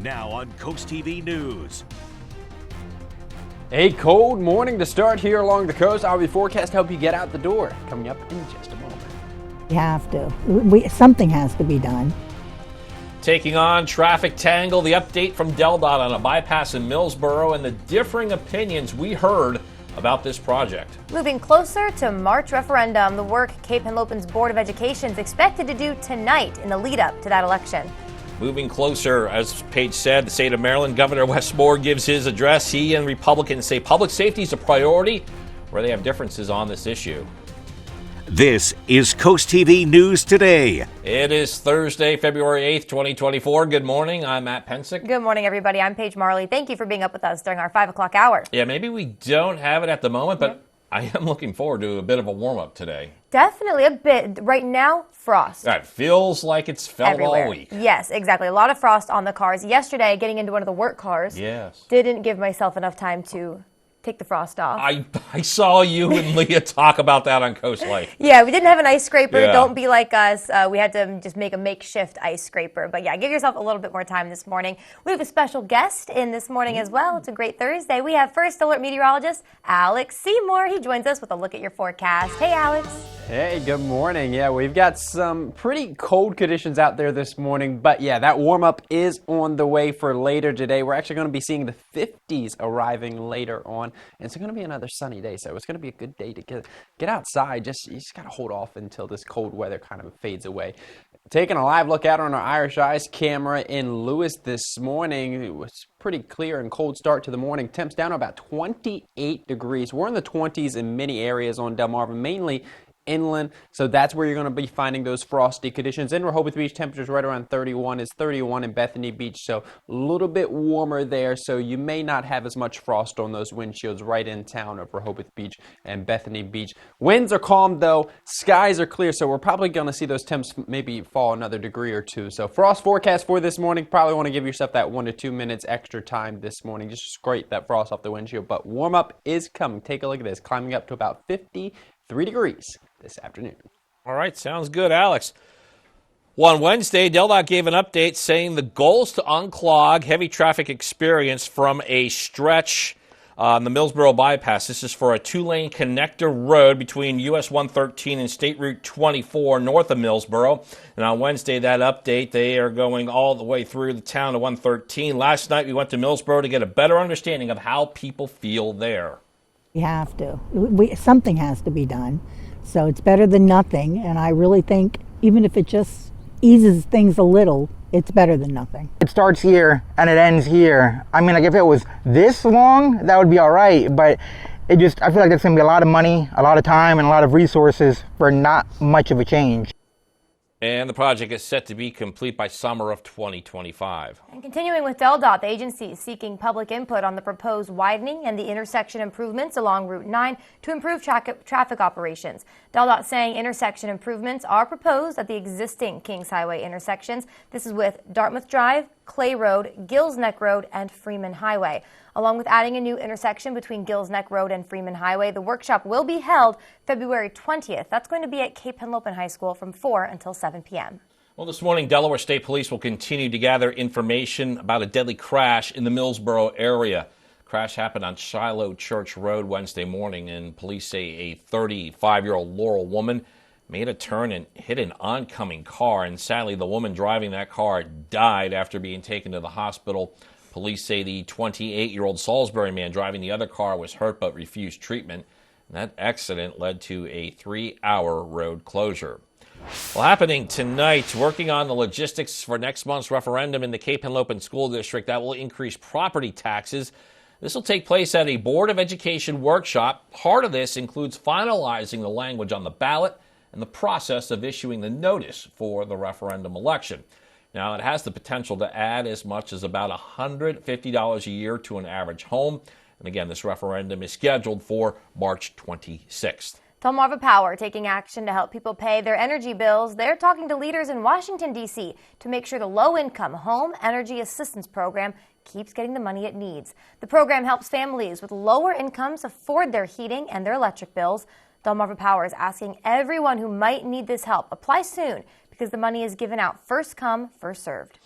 Now on CoastTV News. A cold morning to start here along the coast. I'll be forecast to help you get out the door. Coming up in just a moment. You have to. Something has to be done. Taking on traffic tangle, the update from DelDOT on a bypass in Millsboro, and the differing opinions we heard about this project. Moving closer to March referendum, the work Cape Henlopen's Board of Education is expected to do tonight in the lead up to that election. Moving closer, as Paige said, the state of Maryland, Governor Wes Moore gives his address. He and Republicans say public safety is a priority, where they have differences on this issue. This is CoastTV News Today. It is Thursday, February 8th, 2024. Good morning. I'm Matt Pensick. Good morning, everybody. I'm Paige Marley. Thank you for being up with us during our 5 o'clock hour. Yeah, maybe we don't have it at the moment, but I am looking forward to a bit of a warm-up today. Definitely a bit. Right now, frost. It feels like it's felt everywhere. all week. Yes, exactly. A lot of frost on the cars. Yesterday, getting into one of the work cars. Yes. Didn't give myself enough time to take the frost off. I saw you and Leah talk about that on Coast Life. Yeah, we didn't have an ice scraper. Yeah. Don't be like us. We had to just make a makeshift ice scraper. But yeah, give yourself a little bit more time this morning. We have a special guest in this morning as well. It's a great Thursday. We have First Alert meteorologist Alex Seymour. He joins us with a look at your forecast. Hey, Alex. Hey, good morning. Yeah, we've got some pretty cold conditions out there this morning, but yeah, that warm up is on the way for later today. We're actually going to be seeing the 50s arriving later on, and it's going to be another sunny day, so it's going to be a good day to get outside. You just got to hold off until this cold weather kind of fades away. Taking a live look out on our Irish Eyes camera in Lewis this morning. It was pretty clear and cold start to the morning. Temps down to about 28 degrees. We're in the 20s in many areas on Delmarva, mainly inland, so that's where you're going to be finding those frosty conditions. In Rehoboth Beach, temperatures right around 31. It's 31 in Bethany Beach, so a little bit warmer there, so you may not have as much frost on those windshields right in town of Rehoboth Beach and Bethany Beach. Winds are calm though, skies are clear, so we're probably going to see those temps maybe fall another degree or two. So frost forecast for this morning, probably want to give yourself that 1 to 2 minutes extra time this morning. Just scrape that frost off the windshield, but warm up is coming. Take a look at this, climbing up to about 53 degrees this afternoon. All right, sounds good, Alex. Well, on Wednesday, DelDOT gave an update saying the goal is to unclog heavy traffic experience from a stretch on the Millsboro bypass. This is for a two-lane connector road between US 113 and State Route 24 north of Millsboro. And on Wednesday, that update, they are going all the way through the town of 113. Last night, we went to Millsboro to get a better understanding of how people feel there. You have to. Something has to be done. So it's better than nothing, and I really think even if it just eases things a little, it's better than nothing. It starts here and it ends here. I mean, like if it was this long, that would be all right, but I feel like there's gonna be a lot of money, a lot of time, and a lot of resources for not much of a change. And the project is set to be complete by summer of 2025. And continuing with DelDOT, the agency is seeking public input on the proposed widening and the intersection improvements along Route 9 to improve traffic operations. DelDOT saying intersection improvements are proposed at the existing Kings Highway intersections. This is with Dartmouth Drive, Clay Road, Gills Neck Road, and Freeman Highway. Along with adding a new intersection between Gills Neck Road and Freeman Highway, the workshop will be held February 20th. That's going to be at Cape Henlopen High School from 4 until 7 p.m. Well, this morning, Delaware State Police will continue to gather information about a deadly crash in the Millsboro area. Crash happened on Shiloh Church Road Wednesday morning, and police say a 35-year-old Laurel woman made a turn and hit an oncoming car, and sadly, the woman driving that car died after being taken to the hospital. Police say the 28-year-old Salisbury man driving the other car was hurt but refused treatment. And that accident led to a 3-hour road closure. Well, happening tonight, working on the logistics for next month's referendum in the Cape Henlopen School District that will increase property taxes. This will take place at a Board of Education workshop. Part of this includes finalizing the language on the ballot and the process of issuing the notice for the referendum election. Now, it has the potential to add as much as about $150 a year to an average home. And again, this referendum is scheduled for March 26th. Delmarva Power taking action to help people pay their energy bills. They're talking to leaders in Washington, D.C. to make sure the low-income home energy assistance program keeps getting the money it needs. The program helps families with lower incomes afford their heating and their electric bills. Delmarva Power is asking everyone who might need this help apply soon because the money is given out first come, first served.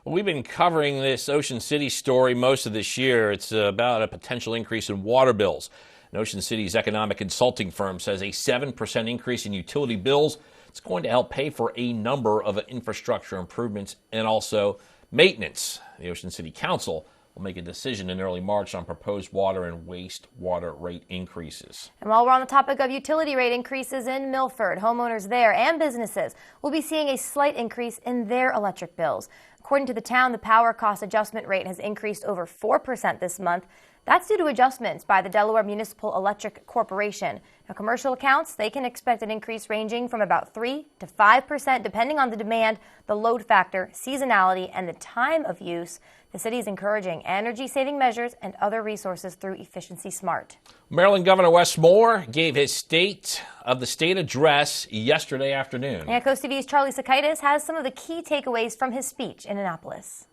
Well, we've been covering this Ocean City story most of this year. It's about a potential increase in water bills. And Ocean City's economic consulting firm says a 7% increase in utility bills is going to help pay for a number of infrastructure improvements and also maintenance. The Ocean City Council will make a decision in early March on proposed water and wastewater rate increases. And while we're on the topic of utility rate increases in Milford, homeowners there and businesses will be seeing a slight increase in their electric bills. According to the town, the power cost adjustment rate has increased over 4% this month. That's due to adjustments by the Delaware Municipal Electric Corporation. Now, commercial accounts, they can expect an increase ranging from about 3 to 5% depending on the demand, the load factor, seasonality, and the time of use. The city is encouraging energy-saving measures and other resources through Efficiency Smart. Maryland Governor Wes Moore gave his State of the State address yesterday afternoon. Yeah, CoastTV's Charlie Sakaitis has some of the key takeaways from his speech in Annapolis.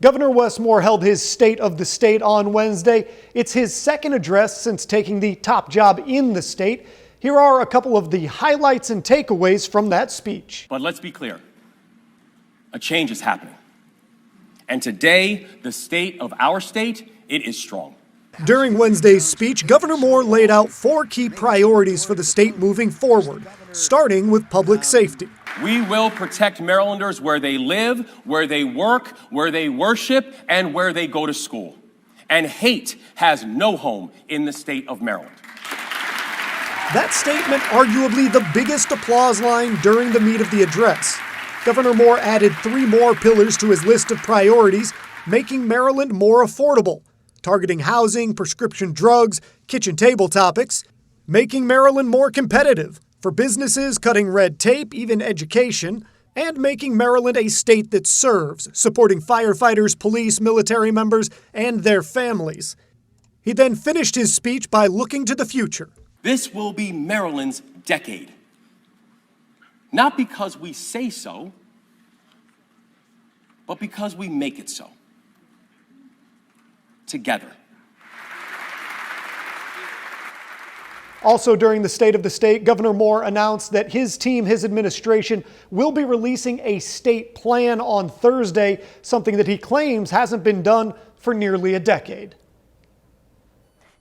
Governor Wes Moore held his State of the State on Wednesday. It's his second address since taking the top job in the state. Here are a couple of the highlights and takeaways from that speech. But let's be clear, a change is happening. And today, the state of our state, it is strong. During Wednesday's speech, Governor Moore laid out 4 key priorities for the state moving forward, starting with public safety. We will protect Marylanders where they live, where they work, where they worship, and where they go to school. And hate has no home in the state of Maryland. That statement arguably the biggest applause line during the meat of the address. Governor Moore added 3 more pillars to his list of priorities, making Maryland more affordable, targeting housing, prescription drugs, kitchen table topics, making Maryland more competitive for businesses, cutting red tape, even education, and making Maryland a state that serves, supporting firefighters, police, military members, and their families. He then finished his speech by looking to the future. This will be Maryland's decade. Not because we say so, but because we make it so. Together. Also during the State of the State, Governor Moore announced that his team, his administration, will be releasing a state plan on Thursday, something that he claims hasn't been done for nearly a decade.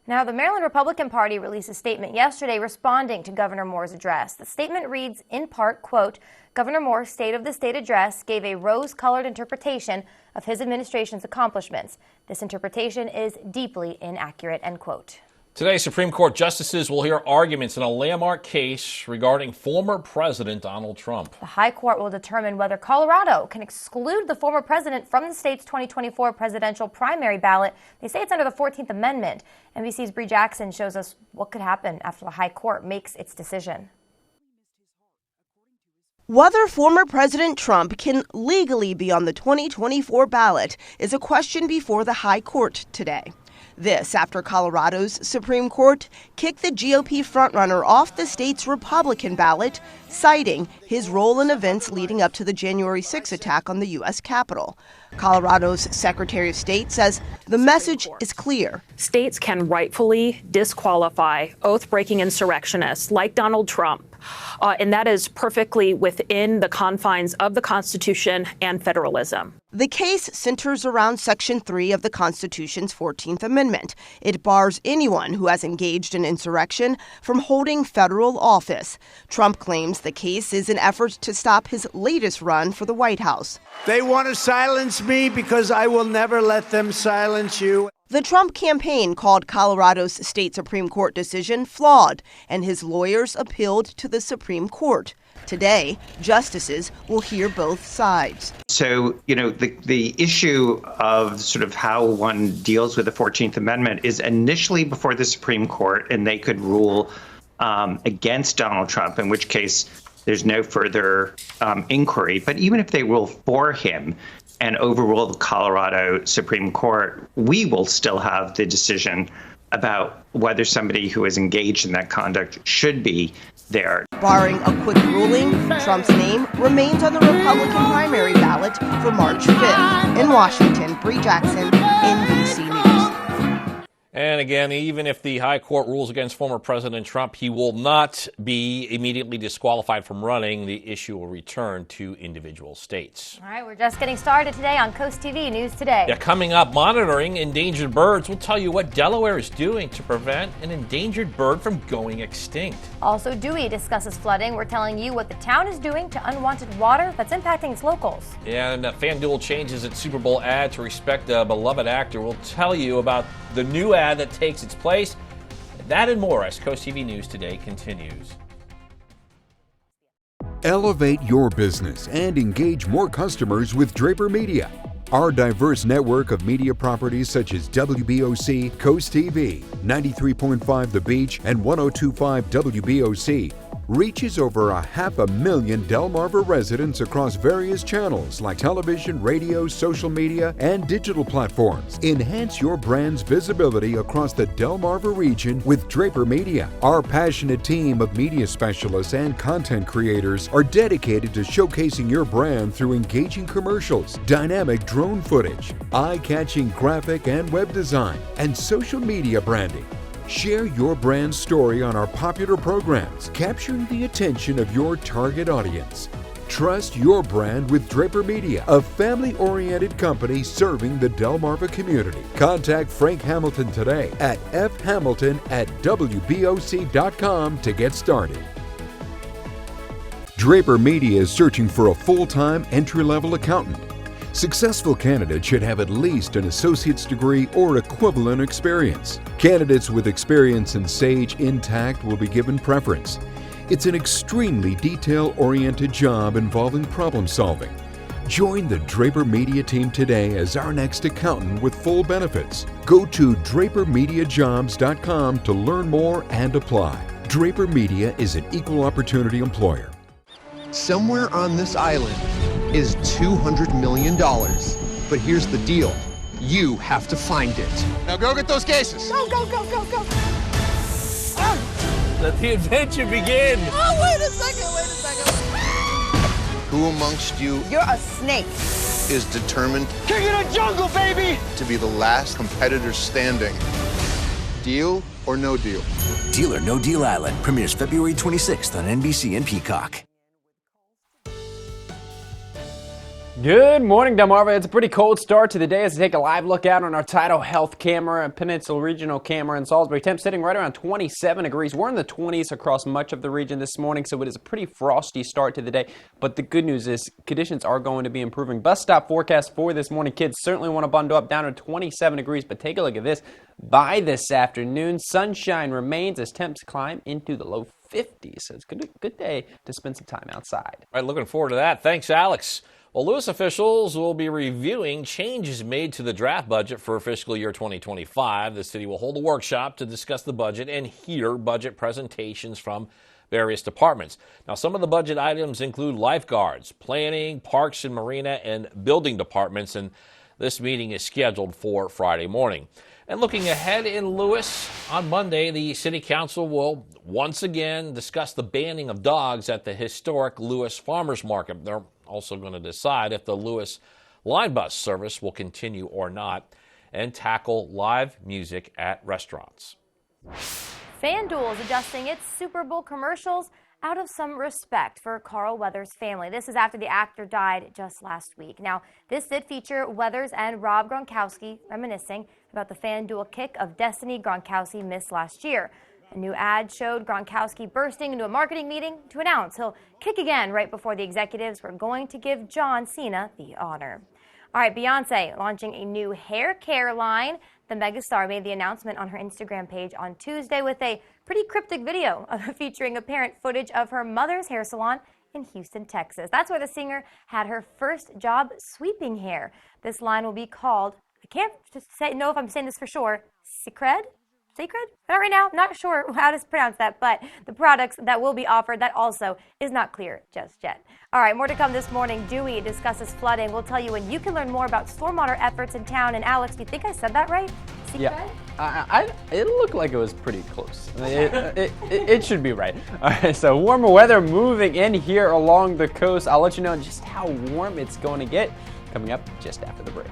Now, the Maryland Republican Party released a statement yesterday responding to Governor Moore's address. The statement reads, in part, quote, Governor Moore's State of the State address gave a rose-colored interpretation of his administration's accomplishments. This interpretation is deeply inaccurate, end quote. Today, Supreme Court justices will hear arguments in a landmark case regarding former President Donald Trump. The High Court will determine whether Colorado can exclude the former president from the state's 2024 presidential primary ballot. They say it's under the 14th Amendment. NBC's Bree Jackson shows us what could happen after the High Court makes its decision. Whether former President Trump can legally be on the 2024 ballot is a question before the High Court today. This after Colorado's Supreme Court kicked the GOP frontrunner off the state's Republican ballot, citing his role in events leading up to the January 6 attack on the U.S. Capitol. Colorado's Secretary of State says the message is clear. States can rightfully disqualify oath-breaking insurrectionists like Donald Trump, and that is perfectly within the confines of the Constitution and federalism. The case centers around Section 3 of the Constitution's 14th Amendment. It bars anyone who has engaged in insurrection from holding federal office. Trump claims the case is an effort to stop his latest run for the White House. They want to silence me because I will never let them silence you. The Trump campaign called Colorado's state Supreme Court decision flawed, and his lawyers appealed to the Supreme Court. Today, justices will hear both sides. So, the issue of sort of how one deals with the 14th Amendment is initially before the Supreme Court, and they could rule against Donald Trump, in which case there's no further inquiry. But even if they rule for him and overrule the Colorado Supreme Court, we will still have the decision about whether somebody who is engaged in that conduct should be there. Barring a quick ruling, Trump's name remains on the Republican primary ballot for March 5th. In Washington, Bree Jackson, NBC News. And again, even if the high court rules against former President Trump, he will not be immediately disqualified from running. The issue will return to individual states. All right, we're just getting started today on Coast TV News Today. Yeah, coming up, monitoring endangered birds. We'll tell you what Delaware is doing to prevent an endangered bird from going extinct. Also, Dewey discusses flooding. We're telling you what the town is doing to unwanted water that's impacting its locals. And FanDuel changes its Super Bowl ad to respect a beloved actor. We'll tell you about the new ad that takes its place. That and more as Coast TV News Today continues. Elevate your business and engage more customers with Draper Media. Our diverse network of media properties such as WBOC, Coast TV, 93.5 The Beach, and 102.5 WBOC reaches over 500,000 Delmarva residents across various channels like television, radio, social media, and digital platforms. Enhance your brand's visibility across the Delmarva region with Draper Media. Our passionate team of media specialists and content creators are dedicated to showcasing your brand through engaging commercials, dynamic drone footage, eye-catching graphic and web design, and social media branding. Share your brand story on our popular programs, capturing the attention of your target audience. Trust your brand with Draper Media, a family-oriented company serving the Delmarva community. Contact Frank Hamilton today at fhamilton@wboc.com to get started. Draper Media is searching for a full-time entry-level accountant. Successful candidates should have at least an associate's degree or equivalent experience. Candidates with experience in Sage Intacct will be given preference. It's an extremely detail-oriented job involving problem solving. Join the Draper Media team today as our next accountant with full benefits. Go to drapermediajobs.com to learn more and apply. Draper Media is an equal opportunity employer. Somewhere on this island is $200 million. But here's the deal. You have to find it. Now go get those cases. Go, go, go, go, go. Let the adventure begin. Oh, wait a second. Who amongst you You're a snake. is determined King of the jungle, baby. to be the last competitor standing? Deal or no deal? Deal or No Deal Island premieres February 26th on NBC and Peacock. Good morning, Delmarva. It's a pretty cold start to the day as we take a live look out on our Tidal Health camera, Peninsula Regional camera in Salisbury. Temp sitting right around 27 degrees. We're in the 20s across much of the region this morning, so it is a pretty frosty start to the day. But the good news is conditions are going to be improving. Bus stop forecast for this morning. Kids certainly want to bundle up down to 27 degrees, but take a look at this. By this afternoon, sunshine remains as temps climb into the low 50s. So it's a good day to spend some time outside. All right, looking forward to that. Thanks, Alex. Well, Lewis officials will be reviewing changes made to the draft budget for fiscal year 2025. The city will hold a workshop to discuss the budget and hear budget presentations from various departments. Now, some of the budget items include lifeguards, planning, parks and marina, and building departments, and this meeting is scheduled for Friday morning. And looking ahead in Lewis, on Monday, the City Council will once again discuss the banning of dogs at the historic Lewis Farmers Market. They're also going to decide if the Lewis line bus service will continue or not, and tackle live music at restaurants. FanDuel is adjusting its Super Bowl commercials out of some respect for Carl Weathers' family. This is after the actor died just last week. Now, this did feature Weathers and Rob Gronkowski reminiscing about the FanDuel kick of destiny Gronkowski missed last year. A new ad showed Gronkowski bursting into a marketing meeting to announce he'll kick again right before the executives were going to give John Cena the honor. All right, Beyonce launching a new hair care line. The megastar made the announcement on her Instagram page on Tuesday with a pretty cryptic video featuring apparent footage of her mother's hair salon in Houston, Texas. That's where the singer had her first job sweeping hair. This line will be called, I can't just know if I'm saying this for sure, Secret? Not right now. Not sure how to pronounce that, but the products that will be offered, that also is not clear just yet. All right, more to come this morning. Dewey discusses flooding. We'll tell you when you can learn more about stormwater efforts in town. And Alex, do you think I said that right? Secret? Yeah, it looked like it was pretty close. It should be right. All right, so warmer weather moving in here along the coast. I'll let you know just how warm it's going to get coming up just after the break.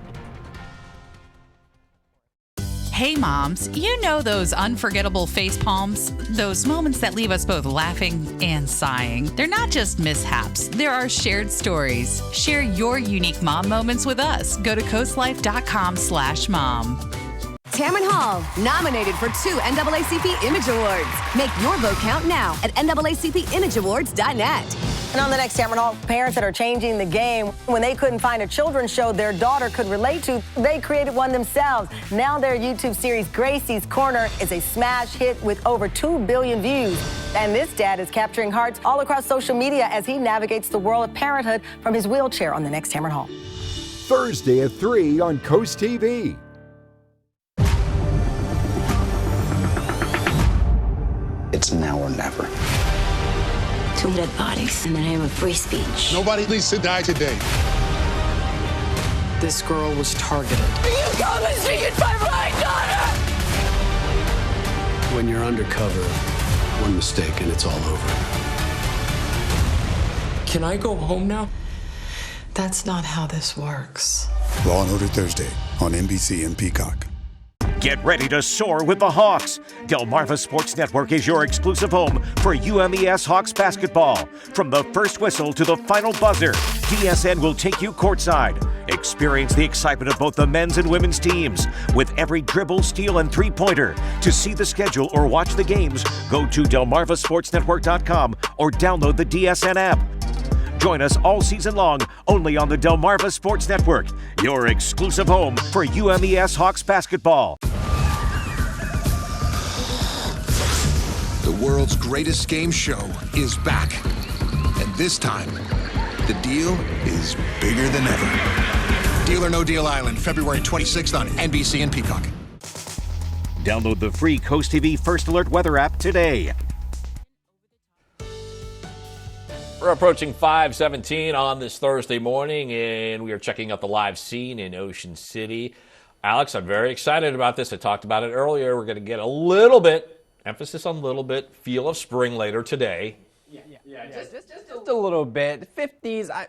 Hey moms, you know those unforgettable face palms? Those moments that leave us both laughing and sighing. They're not just mishaps, there are shared stories. Share your unique mom moments with us. Go to coastlife.com/mom. Tamron Hall, nominated for 2 NAACP Image Awards. Make your vote count now at NAACPImageAwards.net. And on the next Tamron Hall, parents that are changing the game. When they couldn't find a children's show their daughter could relate to, they created one themselves. Now their YouTube series, Gracie's Corner, is a smash hit with over 2 billion views. And this dad is capturing hearts all across social media as he navigates the world of parenthood from his wheelchair on the next Tamron Hall. Thursday at 3 on Coast TV. It's now or never. 2 dead bodies in the name of free speech. Nobody needs to die today. This girl was targeted. You come and see it, my right daughter! When you're undercover, one mistake and it's all over. Can I go home now? That's not how this works. Law & Order Thursday on NBC and Peacock. Get ready to soar with the Hawks. Delmarva Sports Network is your exclusive home for UMES Hawks basketball. From the first whistle to the final buzzer, DSN will take you courtside. Experience the excitement of both the men's and women's teams with every dribble, steal, and three-pointer. To see the schedule or watch the games, go to DelmarvaSportsNetwork.com or download the DSN app. Join us all season long only on the Delmarva Sports Network, your exclusive home for UMES Hawks basketball. The world's greatest game show is back. And this time, the deal is bigger than ever. Deal or No Deal Island, February 26th on NBC and Peacock. Download the free Coast TV First Alert weather app today. We're approaching 5:17 on this Thursday morning, and we are checking out the live scene in Ocean City. Alex, I'm very excited about this. I talked about it earlier. We're going to get a little bit, emphasis on little bit, feel of spring later today. Just a little bit. 50s, I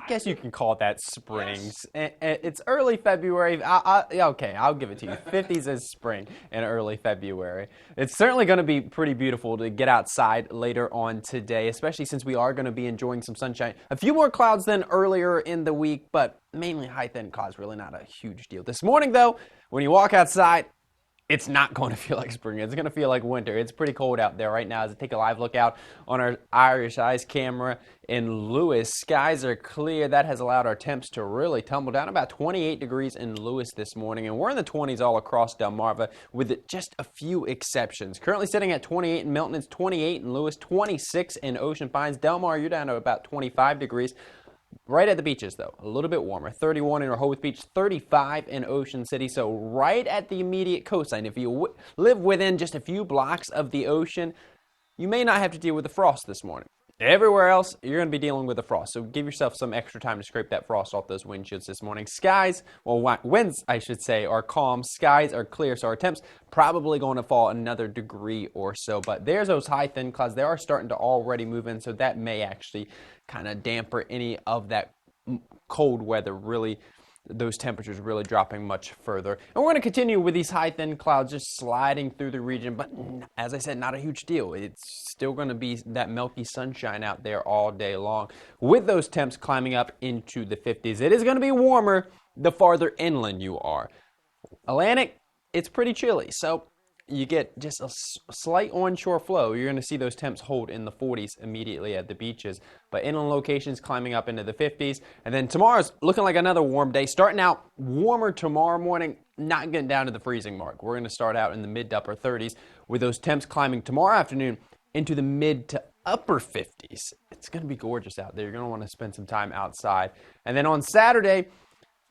guess you can call that springs. Yes. It's early February. Okay, I'll give it to you. 50s is spring and early February. It's certainly going to be pretty beautiful to get outside later on today, especially since we are going to be enjoying some sunshine. A few more clouds than earlier in the week, but mainly high-thin clouds, really not a huge deal. This morning, though, when you walk outside, it's not going to feel like spring. It's going to feel like winter. It's pretty cold out there right now. As I take a live look out on our Irish Eyes camera in Lewis, skies are clear. That has allowed our temps to really tumble down. About 28 degrees in Lewis this morning, and we're in the 20s all across Delmarva with just a few exceptions. Currently sitting at 28 in Milton. It's 28 in Lewis, 26 in Ocean Pines. Delmar, you're down to about 25 degrees. Right at the beaches, though, a little bit warmer. 31 in Rehoboth Beach, 35 in Ocean City. So right at the immediate coastline. If you live within just a few blocks of the ocean, you may not have to deal with the frost this morning. Everywhere else, you're going to be dealing with the frost. So give yourself some extra time to scrape that frost off those windshields this morning. Skies, well, winds, I should say, are calm. Skies are clear, so our temps probably going to fall another degree or so. But there's those high, thin clouds. They are starting to already move in, so that may actually kind of damper any of that cold weather, really, those temperatures really dropping much further. And we're going to continue with these high, thin clouds just sliding through the region, but as I said, not a huge deal. It's still going to be that milky sunshine out there all day long with those temps climbing up into the 50s. It is going to be warmer the farther inland you are. Atlantic, it's pretty chilly, so you get just a slight onshore flow. You're going to see those temps hold in the 40s immediately at the beaches. But inland locations climbing up into the 50s. And then tomorrow's looking like another warm day. Starting out warmer tomorrow morning, not getting down to the freezing mark. We're going to start out in the mid to upper 30s with those temps climbing tomorrow afternoon into the mid to upper 50s. It's going to be gorgeous out there. You're going to want to spend some time outside. And then on Saturday,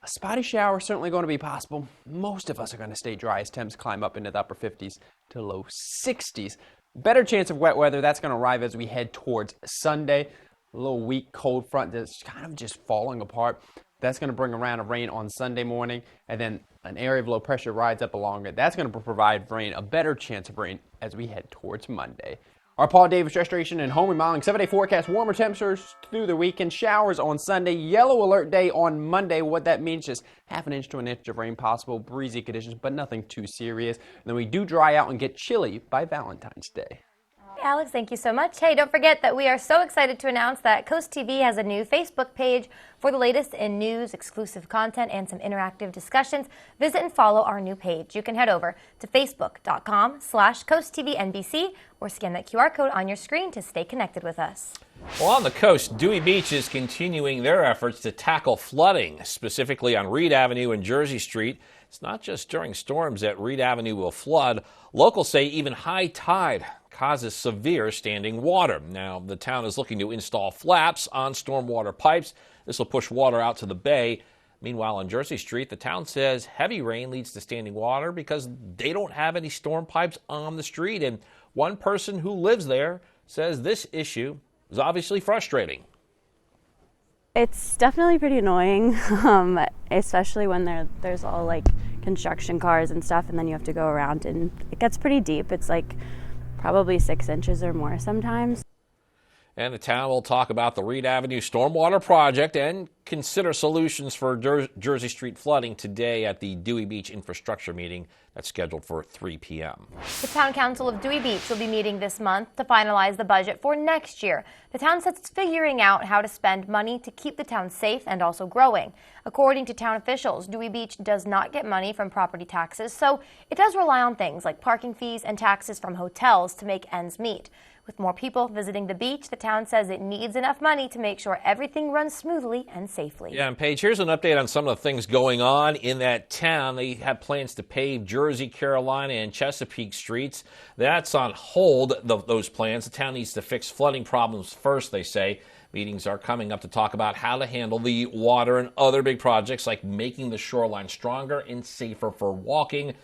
a spotty shower is certainly going to be possible. Most of us are going to stay dry as temps climb up into the upper 50s to low 60s. Better chance of wet weather. That's going to arrive as we head towards Sunday. A little weak cold front that's kind of just falling apart. That's going to bring around a rain on Sunday morning, and then an area of low pressure rides up along it. That's going to provide rain, a better chance of rain as we head towards Monday. Our Paul Davis Restoration and Home Remodeling 7-day forecast. Warmer temperatures through the weekend. Showers on Sunday. Yellow alert day on Monday. What that means is half an inch to an inch of rain possible. Breezy conditions, but nothing too serious. And then we do dry out and get chilly by Valentine's Day. Alex, thank you so much. Hey, don't forget that we are so excited to announce that CoastTV has a new Facebook page for the latest in news, exclusive content, and some interactive discussions. Visit and follow our new page. You can head over to facebook.com/CoastTVNBC or scan that QR code on your screen to stay connected with us. Well, on the coast, Dewey Beach is continuing their efforts to tackle flooding, specifically on Reed Avenue and Jersey Street. It's not just during storms that Reed Avenue will flood. Locals say even high tide causes severe standing water. Now, the town is looking to install flaps on stormwater pipes. This will push water out to the bay. Meanwhile, on Jersey Street, the town says heavy rain leads to standing water because they don't have any storm pipes on the street. And one person who lives there says this issue is obviously frustrating. It's definitely pretty annoying, especially when there's all like construction cars and stuff, and then you have to go around, and it gets pretty deep. It's like probably 6 inches or more sometimes. And the town will talk about the Reed Avenue Stormwater Project and consider solutions for Jersey Street flooding today at the Dewey Beach Infrastructure meeting that's scheduled for 3 p.m. The Town Council of Dewey Beach will be meeting this month to finalize the budget for next year. The town says it's figuring out how to spend money to keep the town safe and also growing. According to town officials, Dewey Beach does not get money from property taxes, so it does rely on things like parking fees and taxes from hotels to make ends meet. With more people visiting the beach, the town says it needs enough money to make sure everything runs smoothly and safely. Yeah, and Paige, here's an update on some of the things going on in that town. They have plans to pave Jersey, Carolina, and Chesapeake streets. That's on hold, those plans. The town needs to fix flooding problems first, they say. Meetings are coming up to talk about how to handle the water and other big projects like making the shoreline stronger and safer for walking.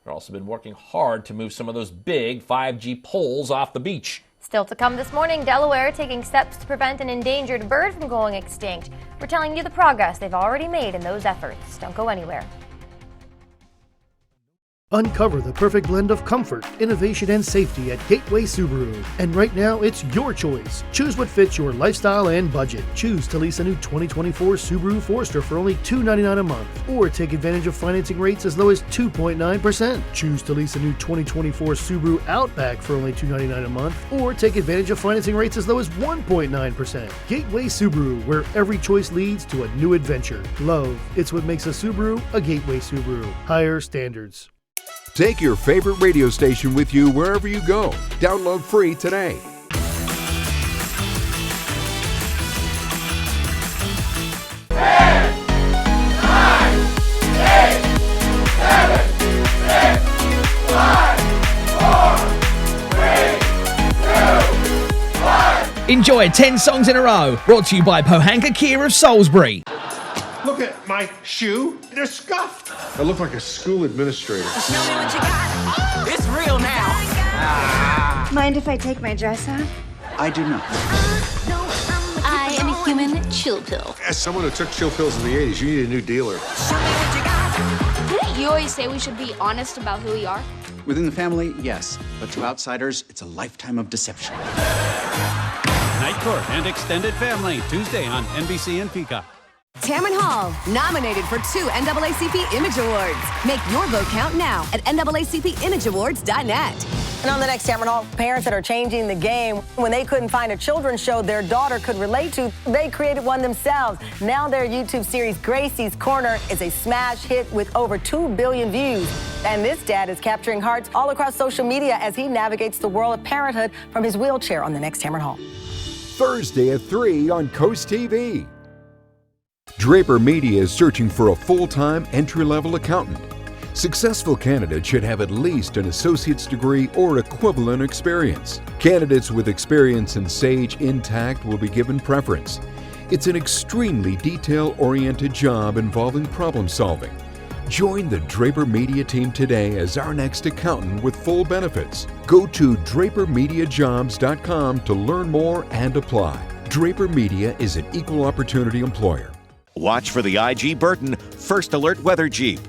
They've also been working hard to move some of those big 5G poles off the beach. Still to come this morning, Delaware taking steps to prevent an endangered bird from going extinct. We're telling you the progress they've already made in those efforts. Don't go anywhere. Uncover the perfect blend of comfort, innovation, and safety at Gateway Subaru. And right now, it's your choice. Choose what fits your lifestyle and budget. Choose to lease a new 2024 Subaru Forester for only $299 a month, or take advantage of financing rates as low as 2.9%. Choose to lease a new 2024 Subaru Outback for only $299 a month, or take advantage of financing rates as low as 1.9%. Gateway Subaru, where every choice leads to a new adventure. Love, it's what makes a Subaru a Gateway Subaru. Higher standards. Take your favorite radio station with you wherever you go. Download free today. Enjoy 10 songs in a row, brought to you by Pohanka Kia of Salisbury. Look at my shoe. They're scuffed. I look like a school administrator. Show me what you got. It's real now. Mind if I take my dress off? I do not. I am a human chill pill. As someone who took chill pills in the 80s, you need a new dealer. Didn't you always say we should be honest about who we are? Within the family, yes. But to outsiders, it's a lifetime of deception. Night Court and Extended Family, Tuesday on NBC and Peacock. Tamron Hall, nominated for 2 NAACP Image Awards. Make your vote count now at NAACPImageAwards.net. And on the next Tamron Hall, parents that are changing the game. When they couldn't find a children's show their daughter could relate to, they created one themselves. Now their YouTube series, Gracie's Corner, is a smash hit with over 2 billion views. And this dad is capturing hearts all across social media as he navigates the world of parenthood from his wheelchair on the next Tamron Hall. Thursday at 3 on CoastTV. Draper Media is searching for a full-time entry-level accountant. Successful candidates should have at least an associate's degree or equivalent experience. Candidates with experience in Sage Intacct will be given preference. It's an extremely detail-oriented job involving problem-solving. Join the Draper Media team today as our next accountant with full benefits. Go to drapermediajobs.com to learn more and apply. Draper Media is an equal opportunity employer. Watch for the IG Burton First Alert Weather Jeep.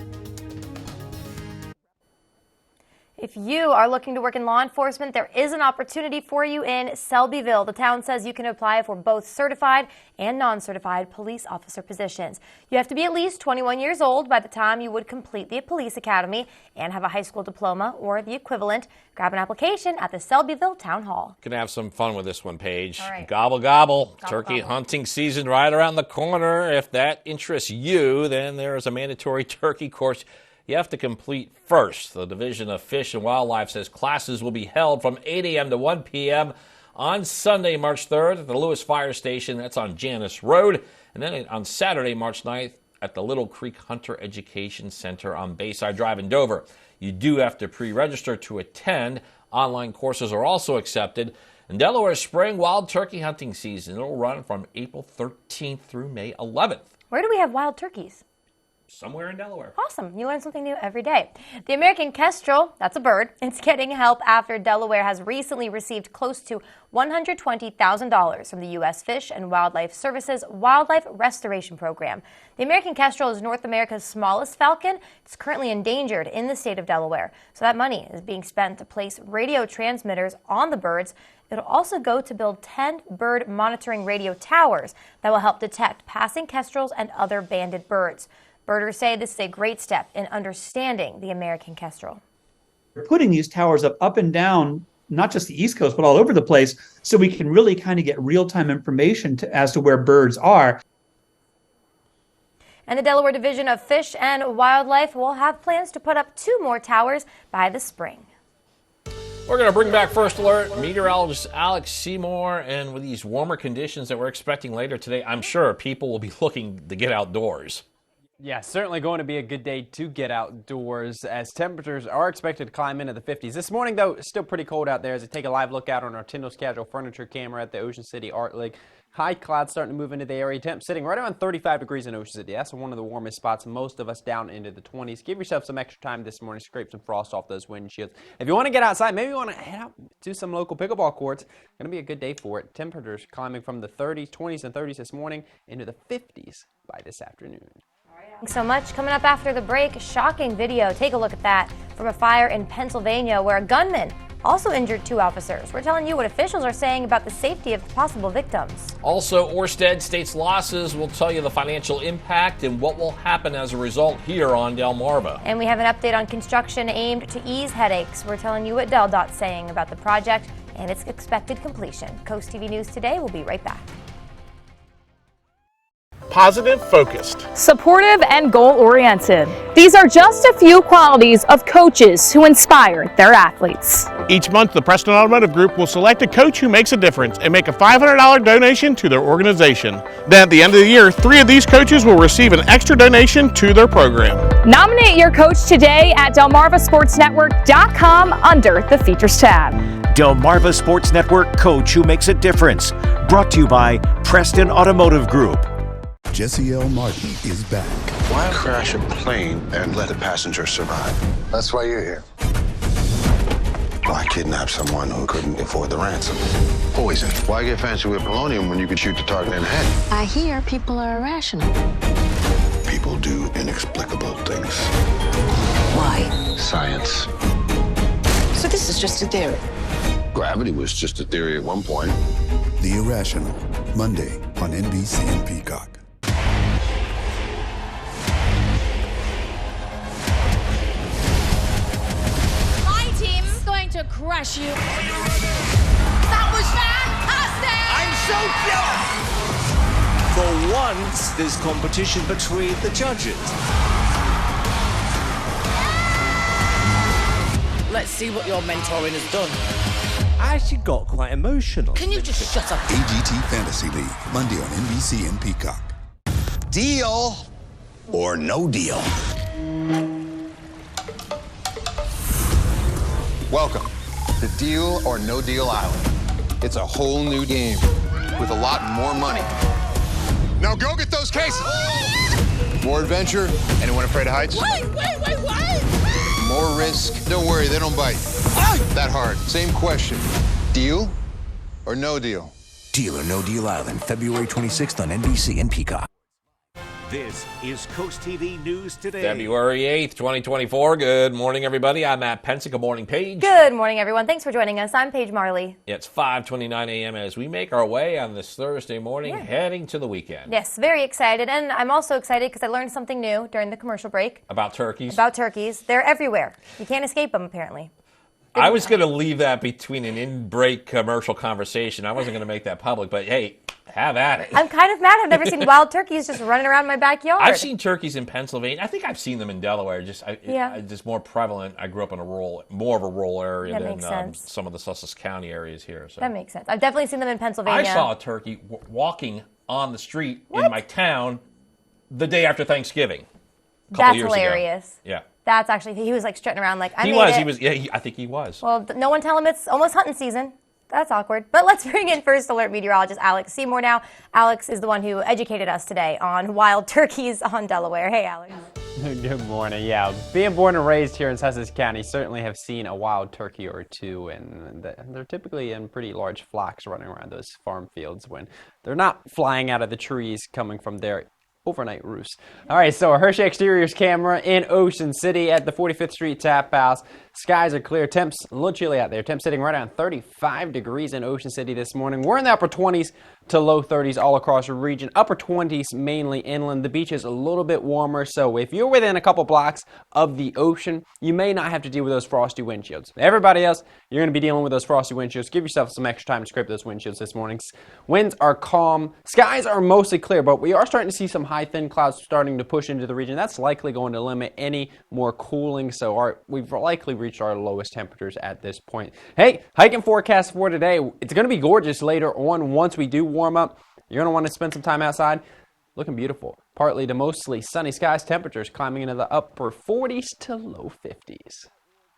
If you are looking to work in law enforcement, there is an opportunity for you in Selbyville. The town says you can apply for both certified and non-certified police officer positions. You have to be at least 21 years old by the time you would complete the police academy and have a high school diploma or the equivalent. Grab an application at the Selbyville Town Hall. Gonna have some fun with this one, Paige. All right. Gobble, gobble. Gobble, Turkey gobble. hunting season right around the corner. If that interests you, then there is a mandatory turkey course you have to complete first. The Division of Fish and Wildlife says classes will be held from 8 a.m. to 1 p.m. on Sunday, March 3rd at the Lewis Fire Station. That's on Janus Road. And then on Saturday, March 9th at the Little Creek Hunter Education Center on Bayside Drive in Dover. You do have to pre-register to attend. Online courses are also accepted. In Delaware, spring wild turkey hunting season. It'll run from April 13th through May 11th. Where do we have wild turkeys? Somewhere in Delaware. Awesome. You learn something new every day. The American kestrel, that's a bird, it's getting help after Delaware has recently received close to $120,000 from the U.S. Fish and Wildlife Service's Wildlife Restoration Program. The American kestrel is North America's smallest falcon. It's currently endangered in the state of Delaware. So that money is being spent to place radio transmitters on the birds. It'll also go to build 10 bird monitoring radio towers that will help detect passing kestrels and other banded birds. Birders say this is a great step in understanding the American kestrel. We're putting these towers up and down, not just the East Coast, but all over the place, so we can really kind of get real-time information as to where birds are. And the Delaware Division of Fish and Wildlife will have plans to put up 2 more towers by the spring. We're going to bring back First Alert meteorologist Alex Seymour, and with these warmer conditions that we're expecting later today, I'm sure people will be looking to get outdoors. Yeah, certainly going to be a good day to get outdoors as temperatures are expected to climb into the 50s. This morning, though, it's still pretty cold out there as I take a live look out on our Tyndall Schedule furniture camera at the Ocean City Art League. High clouds starting to move into the area. Temp sitting right around 35 degrees in Ocean City. That's one of the warmest spots. Most of us down into the 20s. Give yourself some extra time this morning. Scrape some frost off those windshields. If you want to get outside, maybe you want to head out to some local pickleball courts. Going to be a good day for it. Temperatures climbing from the 30s, 20s, and 30s this morning into the 50s by this afternoon. Thanks so much. Coming up after the break, shocking video. Take a look at that from a fire in Pennsylvania where a gunman also injured 2 officers. We're telling you what officials are saying about the safety of the possible victims. Also, Orsted states losses. We'll tell you the financial impact and what will happen as a result here on Delmarva. And we have an update on construction aimed to ease headaches. We're telling you what DelDOT's saying about the project and its expected completion. Coast TV News Today will be right back. Positive, focused, supportive, and goal-oriented. These are just a few qualities of coaches who inspire their athletes. Each month, the Preston Automotive Group will select a coach who makes a difference and make a $500 donation to their organization. Then at the end of the year, 3 of these coaches will receive an extra donation to their program. Nominate your coach today at DelmarvaSportsNetwork.com under the Features tab. Delmarva Sports Network Coach Who Makes a Difference. Brought to you by Preston Automotive Group. Jesse L. Martin is back. Why crash a plane and let a passenger survive? That's why you're here. Why kidnap someone who couldn't afford the ransom? Poison. Why get fancy with polonium when you could shoot the target in the head? I hear people are irrational. People do inexplicable things. Why? Science. So this is just a theory. Gravity was just a theory at one point. The Irrational, Monday on NBC and Peacock. To crush you. That was fantastic! I'm so jealous! For once, there's competition between the judges. Let's see what your mentoring has done. I actually got quite emotional. Can you just shut up? AGT Fantasy League, Monday on NBC and Peacock. Deal or no deal? Welcome to Deal or No Deal Island. It's a whole new game with a lot more money. Now go get those cases. More adventure. Anyone afraid of heights? Wait, what? More risk. Don't worry, they don't bite. That hard. Same question. Deal or no deal? Deal or No Deal Island, February 26th on NBC and Peacock. This is Coast TV News Today. February 8th, 2024. Good morning, everybody. I'm Matt Pensick. Good morning, Paige. Good morning, everyone. Thanks for joining us. I'm Paige Marley. It's 5:29 a.m. as we make our way on this Thursday morning, heading to the weekend. Yes, very excited. And I'm also excited because I learned something new during the commercial break. About turkeys? About turkeys. They're everywhere. You can't escape them, apparently. I was going to leave that between an in-break commercial conversation. I wasn't going to make that public, but hey, have at it. I'm kind of mad. I've never seen wild turkeys just running around my backyard. I've seen turkeys in Pennsylvania. I think I've seen them in Delaware. Just more prevalent. I grew up in more of a rural area than some of the Sussex County areas here. So. That makes sense. I've definitely seen them in Pennsylvania. I saw a turkey walking on the street in my town the day after Thanksgiving. That's hilarious. Yeah. That's actually, he was like strutting around like, I think he was. Well, no one tell him it's almost hunting season. That's awkward. But let's bring in First Alert meteorologist Alex Seymour now. Alex is the one who educated us today on wild turkeys on Delaware. Hey, Alex. Good morning. Yeah, being born and raised here in Sussex County, certainly have seen a wild turkey or two, and they're typically in pretty large flocks running around those farm fields when they're not flying out of the trees coming from their overnight roost. All right, so a Hershey Exteriors camera in Ocean City at the 45th Street Tap House. Skies are clear. Temps a little chilly out there. Temps sitting right around 35 degrees in Ocean City this morning. We're in the upper 20s to low 30s all across the region. Upper 20s mainly inland. The beach is a little bit warmer, so if you're within a couple blocks of the ocean, you may not have to deal with those frosty windshields. Everybody else, you're going to be dealing with those frosty windshields. Give yourself some extra time to scrape those windshields this morning. Winds are calm. Skies are mostly clear, but we are starting to see some high thin clouds starting to push into the region. That's likely going to limit any more cooling, so we've likely reached our lowest temperatures at this point. Hey, hiking forecast for today. It's going to be gorgeous later on once we do warm up. You're going to want to spend some time outside. Looking beautiful. Partly to mostly sunny skies, temperatures climbing into the upper 40s to low 50s.